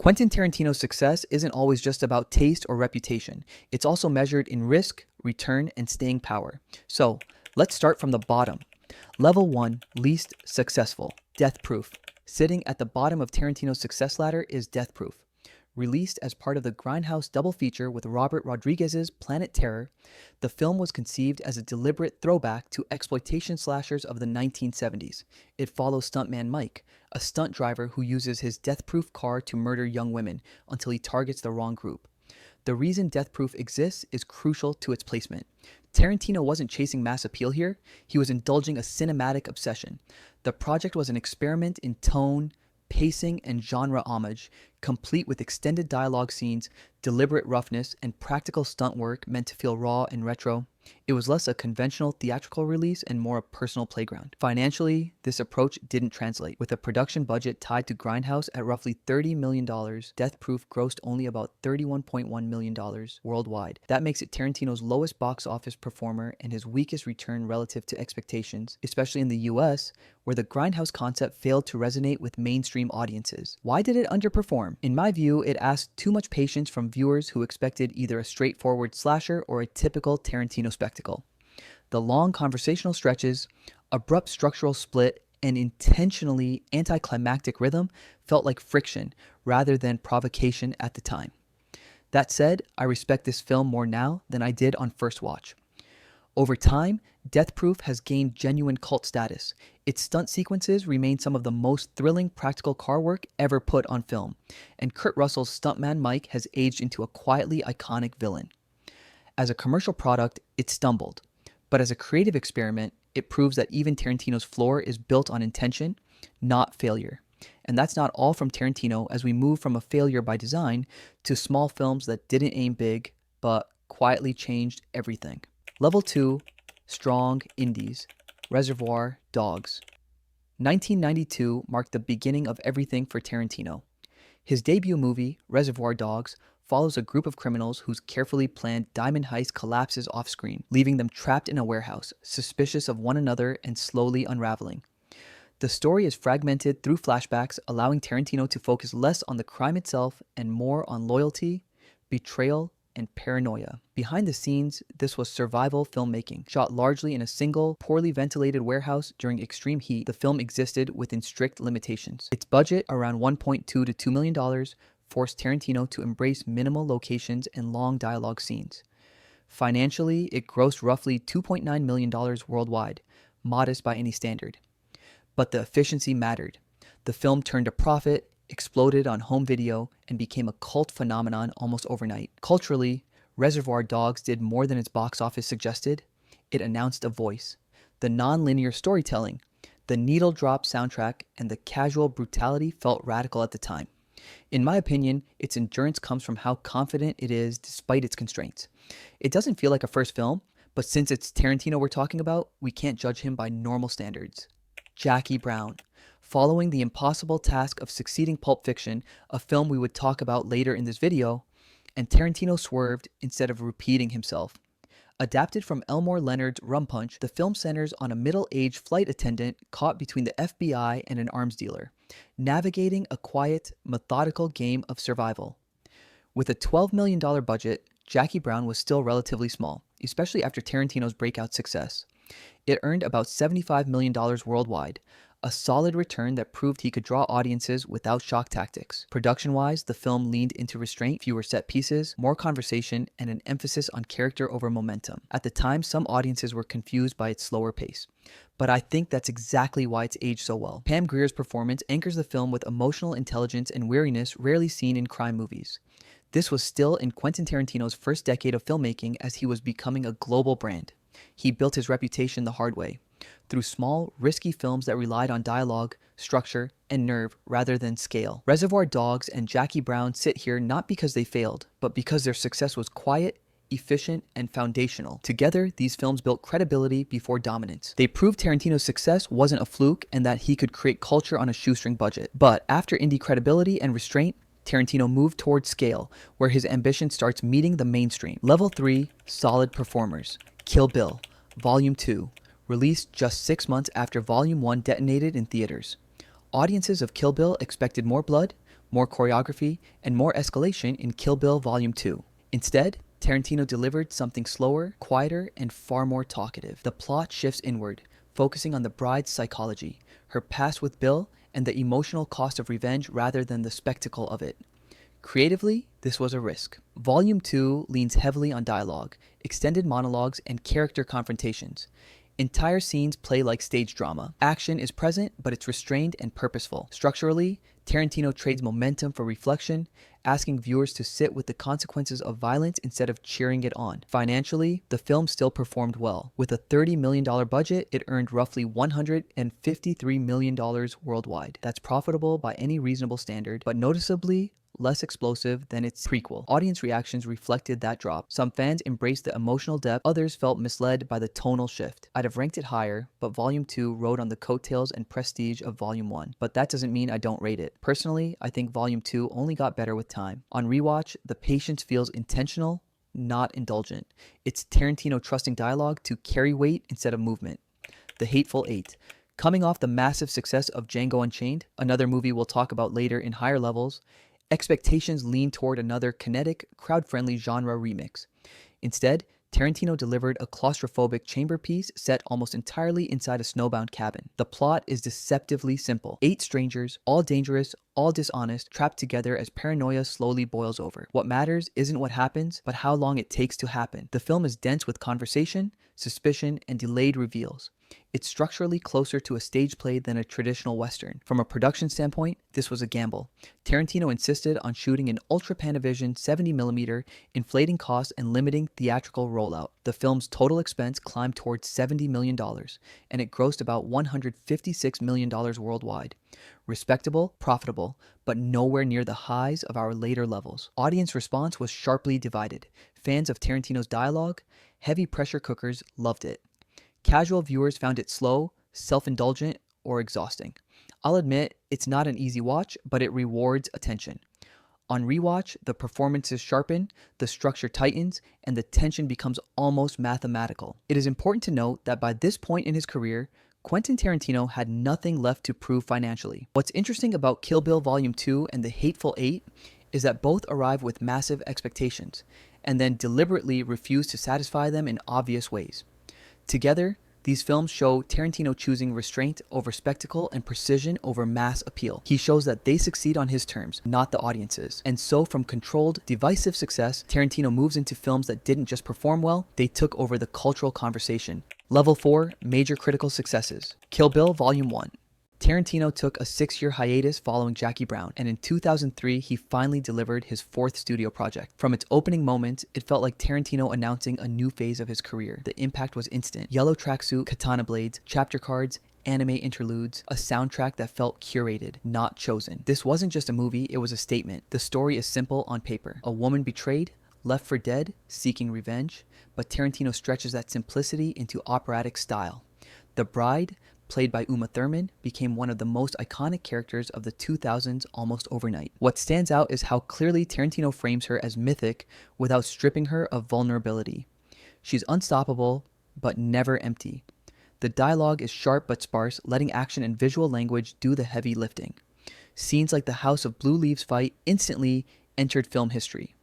Quentin Tarantino's success isn't always just about taste or reputation. It's also measured in risk, return, and staying power. So, let's start from the bottom. Level 1, least successful, Death Proof. Sitting at the bottom of Tarantino's success ladder is Death Proof. Released as part of the Grindhouse double feature with Robert Rodriguez's Planet Terror, the film was conceived as a deliberate throwback to exploitation slashers of the 1970s. It follows stuntman Mike, a stunt driver who uses his death-proof car to murder young women until he targets the wrong group. The reason Death Proof exists is crucial to its placement. Tarantino wasn't chasing mass appeal here, he was indulging a cinematic obsession. The project was an experiment in tone, pacing, and genre homage, complete with extended dialogue scenes, deliberate roughness, and practical stunt work meant to feel raw and retro. It was less a conventional theatrical release and more a personal playground. Financially, this approach didn't translate. With a production budget tied to Grindhouse at roughly $30 million, Death Proof grossed only about $31.1 million worldwide. That makes it Tarantino's lowest box office performer and his weakest return relative to expectations, especially in the US, where the Grindhouse concept failed to resonate with mainstream audiences. Why did it underperform? In my view, it asked too much patience from viewers who expected either a straightforward slasher or a typical Tarantino spectacle. The long conversational stretches, abrupt structural split, and intentionally anticlimactic rhythm felt like friction rather than provocation at the time. That said, I respect this film more now than I did on first watch. Over time, Death Proof has gained genuine cult status. Its stunt sequences remain some of the most thrilling practical car work ever put on film, and Kurt Russell's stuntman Mike has aged into a quietly iconic villain. As a commercial product, it stumbled, but as a creative experiment, it proves that even Tarantino's floor is built on intention, not failure. And that's not all from Tarantino as we move from a failure by design to small films that didn't aim big, but quietly changed everything. Level 2, strong indies, Reservoir Dogs. 1992 marked the beginning of everything for Tarantino. His debut movie, Reservoir Dogs, follows a group of criminals whose carefully planned diamond heist collapses off-screen, leaving them trapped in a warehouse, suspicious of one another and slowly unraveling. The story is fragmented through flashbacks, allowing Tarantino to focus less on the crime itself and more on loyalty, betrayal, and paranoia. Behind the scenes, this was survival filmmaking. Shot largely in a single, poorly ventilated warehouse during extreme heat, the film existed within strict limitations. Its budget, around $1.2 to $2 million, forced Tarantino to embrace minimal locations and long dialogue scenes. Financially, it grossed roughly $2.9 million worldwide, modest by any standard. But the efficiency mattered. The film turned a profit, exploded on home video, and became a cult phenomenon almost overnight. Culturally, Reservoir Dogs did more than its box office suggested. It announced a voice. The non-linear storytelling, the needle drop soundtrack, and the casual brutality felt radical at the time. In my opinion, its endurance comes from how confident it is despite its constraints. It doesn't feel like a first film, but since it's Tarantino we're talking about, we can't judge him by normal standards. Jackie Brown. Following the impossible task of succeeding Pulp Fiction, a film we would talk about later in this video, and Tarantino swerved instead of repeating himself. Adapted from Elmore Leonard's Rum Punch, the film centers on a middle-aged flight attendant caught between the FBI and an arms dealer, navigating a quiet, methodical game of survival. With a $12 million budget, Jackie Brown was still relatively small, especially after Tarantino's breakout success. It earned about $75 million worldwide, a solid return that proved he could draw audiences without shock tactics. Production-wise, the film leaned into restraint, fewer set pieces, more conversation, and an emphasis on character over momentum. At the time, some audiences were confused by its slower pace, but I think that's exactly why it's aged so well. Pam Grier's performance anchors the film with emotional intelligence and wariness rarely seen in crime movies. This was still in Quentin Tarantino's first decade of filmmaking as he was becoming a global brand. He built his reputation the hard way, through small, risky films that relied on dialogue, structure, and nerve rather than scale. Reservoir Dogs and Jackie Brown sit here not because they failed, but because their success was quiet, efficient, and foundational. Together, these films built credibility before dominance. They proved Tarantino's success wasn't a fluke and that he could create culture on a shoestring budget. But after indie credibility and restraint, Tarantino moved towards scale, where his ambition starts meeting the mainstream. Level 3, solid performers. Kill Bill, Volume 2. Released just 6 months after Volume 1 detonated in theaters. Audiences of Kill Bill expected more blood, more choreography, and more escalation in Kill Bill Volume 2. Instead, Tarantino delivered something slower, quieter, and far more talkative. The plot shifts inward, focusing on the bride's psychology, her past with Bill, and the emotional cost of revenge rather than the spectacle of it. Creatively, this was a risk. Volume 2 leans heavily on dialogue, extended monologues, and character confrontations. Entire scenes play like stage drama. Action is present, but it's restrained and purposeful. Structurally, Tarantino trades momentum for reflection, asking viewers to sit with the consequences of violence instead of cheering it on. Financially, the film still performed well. With a $30 million budget, it earned roughly $153 million worldwide. That's profitable by any reasonable standard, but noticeably less explosive than its prequel. Audience reactions reflected that drop. Some fans embraced the emotional depth, others felt misled by the tonal shift. I'd have ranked it higher, but Volume 2 rode on the coattails and prestige of Volume 1. But that doesn't mean I don't rate it. Personally, I think Volume 2 only got better with time. On rewatch, the patience feels intentional, not indulgent. It's Tarantino trusting dialogue to carry weight instead of movement. The Hateful Eight. Coming off the massive success of Django Unchained, another movie we'll talk about later in higher levels, expectations lean toward another kinetic, crowd-friendly genre remix. Instead, Tarantino delivered a claustrophobic chamber piece set almost entirely inside a snowbound cabin. The plot is deceptively simple. 8 strangers, all dangerous, all dishonest, trapped together as paranoia slowly boils over. What matters isn't what happens, but how long it takes to happen. The film is dense with conversation, suspicion, and delayed reveals. It's structurally closer to a stage play than a traditional Western. From a production standpoint, this was a gamble. Tarantino insisted on shooting an Ultra Panavision 70mm, inflating costs and limiting theatrical rollout. The film's total expense climbed towards $70 million, and it grossed about $156 million worldwide. Respectable, profitable, but nowhere near the highs of our later levels. Audience response was sharply divided. Fans of Tarantino's dialogue, heavy pressure cookers, loved it. Casual viewers found it slow, self-indulgent, or exhausting. I'll admit, it's not an easy watch, but it rewards attention. On rewatch, the performances sharpen, the structure tightens, and the tension becomes almost mathematical. It is important to note that by this point in his career, Quentin Tarantino had nothing left to prove financially. What's interesting about Kill Bill Volume 2 and The Hateful Eight is that both arrive with massive expectations, and then deliberately refuse to satisfy them in obvious ways. Together, these films show Tarantino choosing restraint over spectacle and precision over mass appeal. He shows that they succeed on his terms, not the audience's. And so from controlled, divisive success, Tarantino moves into films that didn't just perform well, they took over the cultural conversation. Level 4, major critical successes. Kill Bill Volume 1. Tarantino took a 6-year hiatus following Jackie Brown, and in 2003, he finally delivered his 4th studio project. From its opening moments, it felt like Tarantino announcing a new phase of his career. The impact was instant. Yellow tracksuit, katana blades, chapter cards, anime interludes, a soundtrack that felt curated, not chosen. This wasn't just a movie, it was a statement. The story is simple on paper. A woman betrayed, left for dead, seeking revenge, but Tarantino stretches that simplicity into operatic style. The bride, played by Uma Thurman, became one of the most iconic characters of the 2000s almost overnight. What stands out is how clearly Tarantino frames her as mythic without stripping her of vulnerability. She's unstoppable, but never empty. The dialogue is sharp but sparse, letting action and visual language do the heavy lifting. Scenes like the House of Blue Leaves fight instantly entered film history.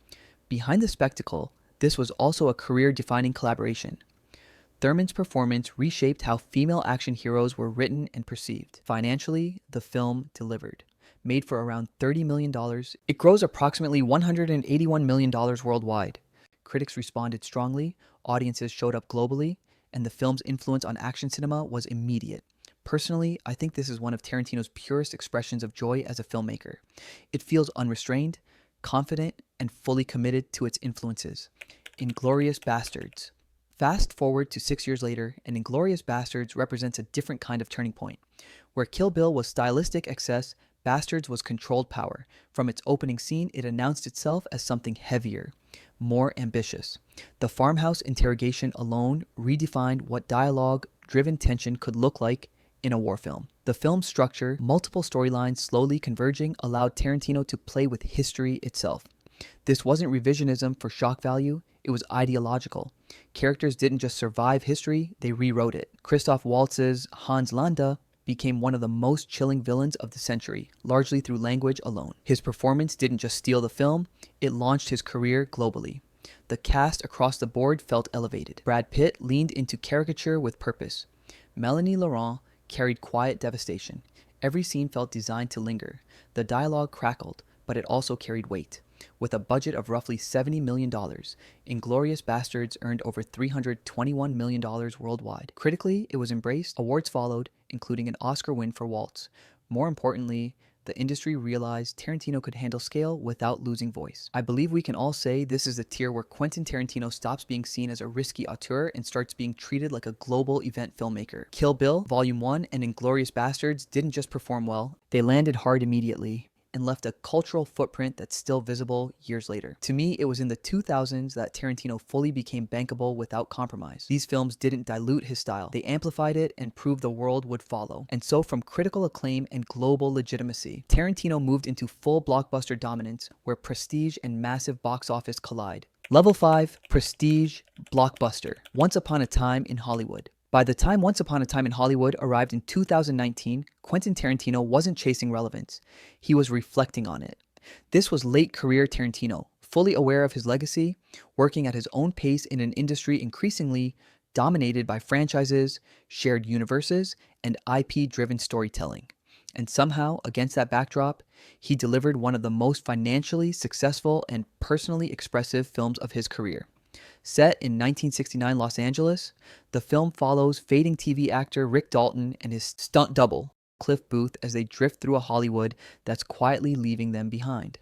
Behind the spectacle, this was also a career-defining collaboration. Thurman's performance reshaped how female action heroes were written and perceived. Financially, the film delivered. Made for around $30 million, it grossed approximately $181 million worldwide. Critics responded strongly, audiences showed up globally, and the film's influence on action cinema was immediate. Personally, I think this is one of Tarantino's purest expressions of joy as a filmmaker. It feels unrestrained, confident, and fully committed to its influences. Inglourious Basterds. Fast forward to 6 years later, and Inglourious Basterds represents a different kind of turning point. Where Kill Bill was stylistic excess, Bastards was controlled power. From its opening scene, it announced itself as something heavier, more ambitious. The farmhouse interrogation alone redefined what dialogue-driven tension could look like in a war film. The film's structure, multiple storylines slowly converging, allowed Tarantino to play with history itself. This wasn't revisionism for shock value, it was ideological. Characters didn't just survive history, they rewrote it. Christoph Waltz's Hans Landa became one of the most chilling villains of the century, largely through language alone. His performance didn't just steal the film, it launched his career globally. The cast across the board felt elevated. Brad Pitt leaned into caricature with purpose. Melanie Laurent carried quiet devastation. Every scene felt designed to linger. The dialogue crackled, but it also carried weight. With a budget of roughly $70 million, Inglourious Basterds earned over $321 million worldwide. Critically, it was embraced. Awards followed, including an Oscar win for Waltz. More importantly, the industry realized Tarantino could handle scale without losing voice. I believe we can all say this is the tier where Quentin Tarantino stops being seen as a risky auteur and starts being treated like a global event filmmaker. Kill Bill, Volume 1, and Inglourious Basterds didn't just perform well, they landed hard immediately and left a cultural footprint that's still visible years later. To me, it was in the 2000s that Tarantino fully became bankable without compromise. These films didn't dilute his style. They amplified it and proved the world would follow. And so from critical acclaim and global legitimacy, Tarantino moved into full blockbuster dominance where prestige and massive box office collide. Level 5, Prestige Blockbuster. Once Upon a Time in Hollywood. By the time Once Upon a Time in Hollywood arrived in 2019, Quentin Tarantino wasn't chasing relevance. He was reflecting on it. This was late career Tarantino, fully aware of his legacy, working at his own pace in an industry increasingly dominated by franchises, shared universes, and IP-driven storytelling. And somehow, against that backdrop, he delivered one of the most financially successful and personally expressive films of his career. Set in 1969 Los Angeles, the film follows fading TV actor Rick Dalton and his stunt double, Cliff Booth, as they drift through a Hollywood that's quietly leaving them behind.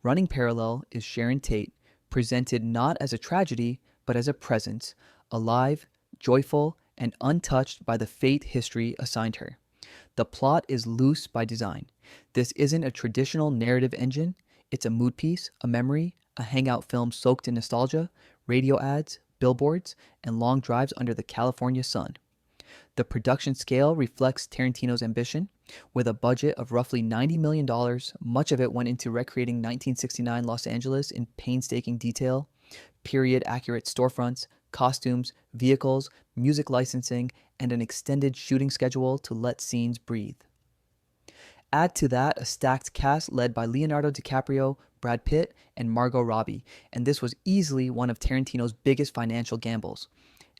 Running parallel is Sharon Tate, presented not as a tragedy, but as a presence, alive, joyful, and untouched by the fate history assigned her. The plot is loose by design. This isn't a traditional narrative engine, it's a mood piece, a memory, a hangout film soaked in nostalgia, radio ads, billboards, and long drives under the California sun. The production scale reflects Tarantino's ambition. With a budget of roughly $90 million, much of it went into recreating 1969 Los Angeles in painstaking detail, period-accurate storefronts, costumes, vehicles, music licensing, and an extended shooting schedule to let scenes breathe. Add to that a stacked cast led by Leonardo DiCaprio, Brad Pitt, and Margot Robbie, and this was easily one of Tarantino's biggest financial gambles.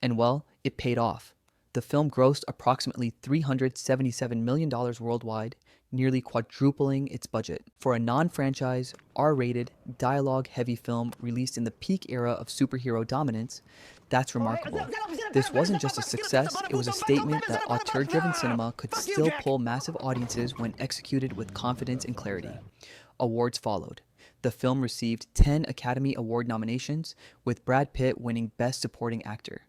And well, it paid off. The film grossed approximately $377 million worldwide, nearly quadrupling its budget. For a non-franchise, R-rated, dialogue-heavy film released in the peak era of superhero dominance, that's remarkable. This wasn't just a success, it was a statement that auteur-driven cinema could still pull massive audiences when executed with confidence and clarity. Awards followed. The film received 10 Academy Award nominations, with Brad Pitt winning Best Supporting Actor.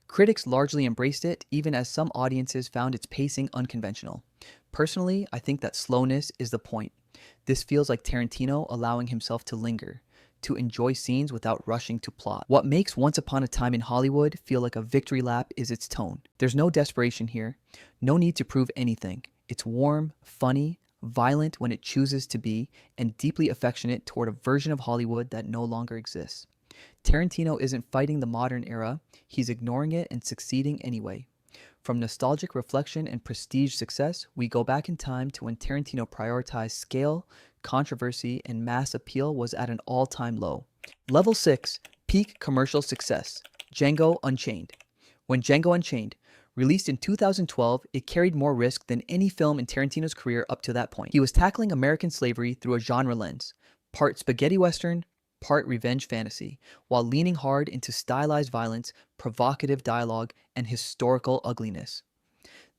Critics largely embraced it, even as some audiences found its pacing unconventional. Personally, I think that slowness is the point. This feels like Tarantino allowing himself to linger, to enjoy scenes without rushing to plot. What makes Once Upon a Time in Hollywood feel like a victory lap is its tone. There's no desperation here, no need to prove anything. It's warm, funny, violent when it chooses to be, and deeply affectionate toward a version of Hollywood that no longer exists. Tarantino isn't fighting the modern era, he's ignoring it and succeeding anyway. From nostalgic reflection and prestige success, we go back in time to when Tarantino prioritized scale, controversy, and mass appeal was at an all-time low. Level 6, Peak Commercial Success, Django Unchained. When Django Unchained, released in 2012, it carried more risk than any film in Tarantino's career up to that point. He was tackling American slavery through a genre lens, part spaghetti western, part revenge fantasy, while leaning hard into stylized violence, provocative dialogue, and historical ugliness.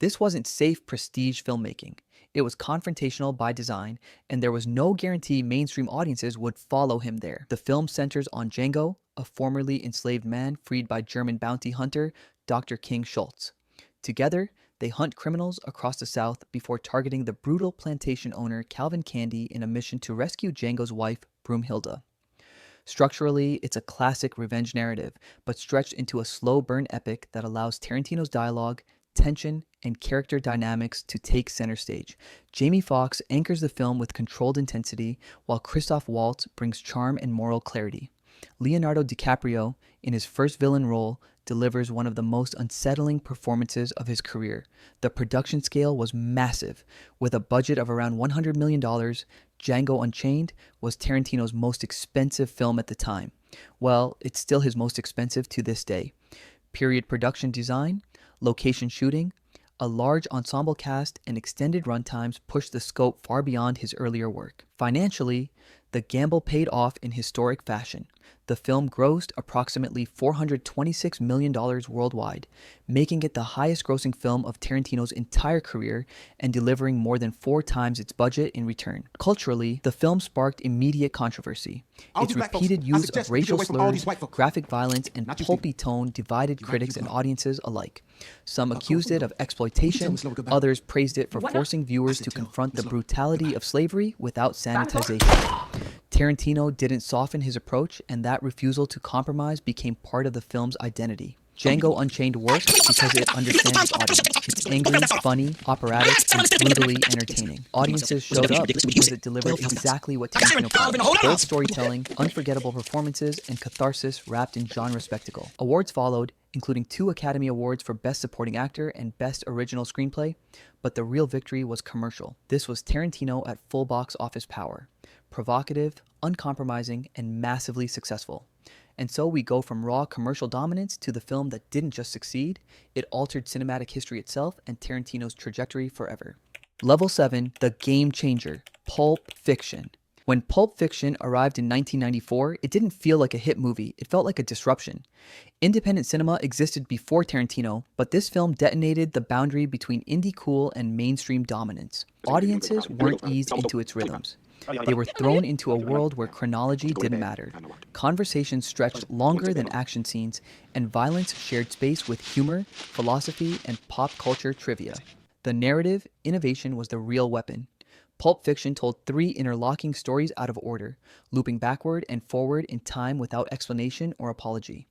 This wasn't safe prestige filmmaking. It was confrontational by design, and there was no guarantee mainstream audiences would follow him there. The film centers on Django, a formerly enslaved man freed by German bounty hunter Dr. King Schultz. Together, they hunt criminals across the South before targeting the brutal plantation owner Calvin Candy in a mission to rescue Django's wife, Broomhilda. Structurally, it's a classic revenge narrative, but stretched into a slow burn epic that allows Tarantino's dialogue, tension, and character dynamics to take center stage. Jamie Foxx anchors the film with controlled intensity, while Christoph Waltz brings charm and moral clarity. Leonardo DiCaprio, in his first villain role, delivers one of the most unsettling performances of his career. The production scale was massive. With a budget of around $100 million, Django Unchained was Tarantino's most expensive film at the time. Well, it's still his most expensive to this day. Period production design, location shooting, a large ensemble cast, and extended runtimes pushed the scope far beyond his earlier work. Financially, the gamble paid off in historic fashion. The film grossed approximately $426 million worldwide, making it the highest-grossing film of Tarantino's entire career and delivering more than 4 times its budget in return. Culturally, the film sparked immediate controversy. Its repeated use of racial slurs, graphic violence, and pulpy tone divided critics and audiences alike. Some accused it of exploitation, others praised it for forcing viewers to confront the brutality of slavery without sanitization. Tarantino didn't soften his approach, and that refusal to compromise became part of the film's identity. Django Unchained works because it understands its audience. It's angry, funny, operatic, and brutally entertaining. Audiences showed up because it delivered exactly what Tarantino promised: bold storytelling, unforgettable performances, and catharsis wrapped in genre spectacle. Awards followed, including 2 Academy Awards for Best Supporting Actor and Best Original Screenplay, but the real victory was commercial. This was Tarantino at full box office power. Provocative, uncompromising, and massively successful. And so we go from raw commercial dominance to the film that didn't just succeed, it altered cinematic history itself and Tarantino's trajectory forever. Level 7, the game changer, Pulp Fiction. When Pulp Fiction arrived in 1994, it didn't feel like a hit movie, it felt like a disruption. Independent cinema existed before Tarantino, but this film detonated the boundary between indie cool and mainstream dominance. Audiences weren't eased into its rhythms. They were thrown into a world where chronology didn't matter. Conversations stretched longer than action scenes, and violence shared space with humor, philosophy, and pop culture trivia. The narrative innovation was the real weapon. Pulp Fiction told 3 interlocking stories out of order, looping backward and forward in time without explanation or apology.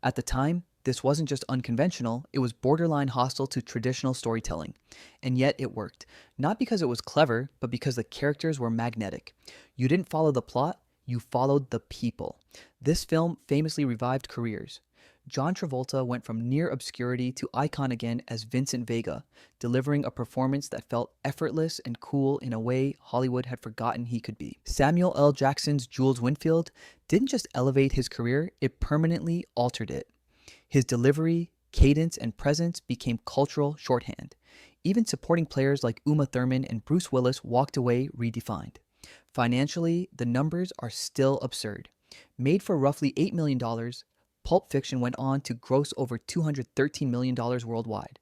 At the time, this wasn't just unconventional, it was borderline hostile to traditional storytelling. And yet it worked. Not because it was clever, but because the characters were magnetic. You didn't follow the plot, you followed the people. This film famously revived careers. John Travolta went from near obscurity to icon again as Vincent Vega, delivering a performance that felt effortless and cool in a way Hollywood had forgotten he could be. Samuel L. Jackson's Jules Winfield didn't just elevate his career, it permanently altered it. His delivery, cadence, and presence became cultural shorthand. Even supporting players like Uma Thurman and Bruce Willis walked away redefined. Financially, the numbers are still absurd. Made for roughly $8 million, Pulp Fiction went on to gross over $213 million worldwide.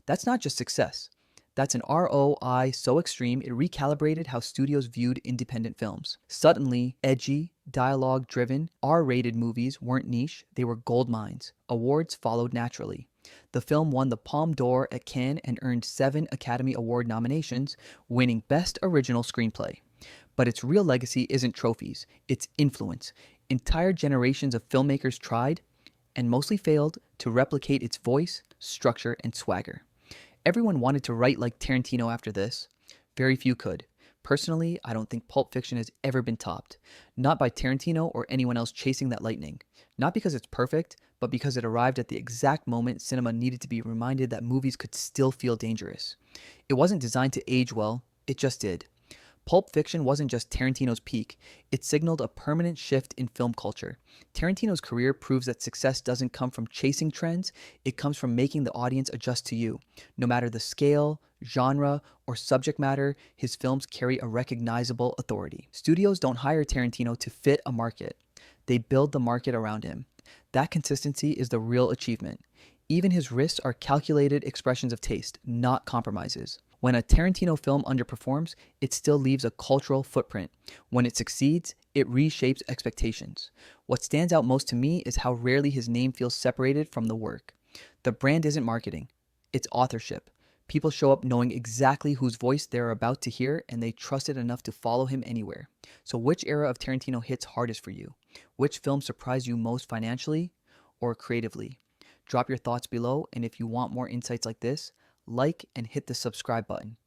That's not just success. That's an ROI so extreme it recalibrated how studios viewed independent films. Suddenly, edgy, dialogue-driven, R-rated movies weren't niche, they were gold mines. Awards followed naturally. The film won the Palme d'Or at Cannes and earned 7 Academy Award nominations, winning Best Original Screenplay. But its real legacy isn't trophies, it's influence. Entire generations of filmmakers tried, and mostly failed, to replicate its voice, structure, and swagger. Everyone wanted to write like Tarantino after this. Very few could. Personally, I don't think Pulp Fiction has ever been topped. Not by Tarantino or anyone else chasing that lightning. Not because it's perfect, but because it arrived at the exact moment cinema needed to be reminded that movies could still feel dangerous. It wasn't designed to age well, it just did. Pulp Fiction wasn't just Tarantino's peak, it signaled a permanent shift in film culture. Tarantino's career proves that success doesn't come from chasing trends, it comes from making the audience adjust to you. No matter the scale, genre, or subject matter, his films carry a recognizable authority. Studios don't hire Tarantino to fit a market. They build the market around him. That consistency is the real achievement. Even his risks are calculated expressions of taste, not compromises. When a Tarantino film underperforms, it still leaves a cultural footprint. When it succeeds, it reshapes expectations. What stands out most to me is how rarely his name feels separated from the work. The brand isn't marketing, it's authorship. People show up knowing exactly whose voice they're about to hear, and they trust it enough to follow him anywhere. So which era of Tarantino hits hardest for you? Which film surprised you most financially or creatively? Drop your thoughts below, and if you want more insights like this, like and hit the subscribe button.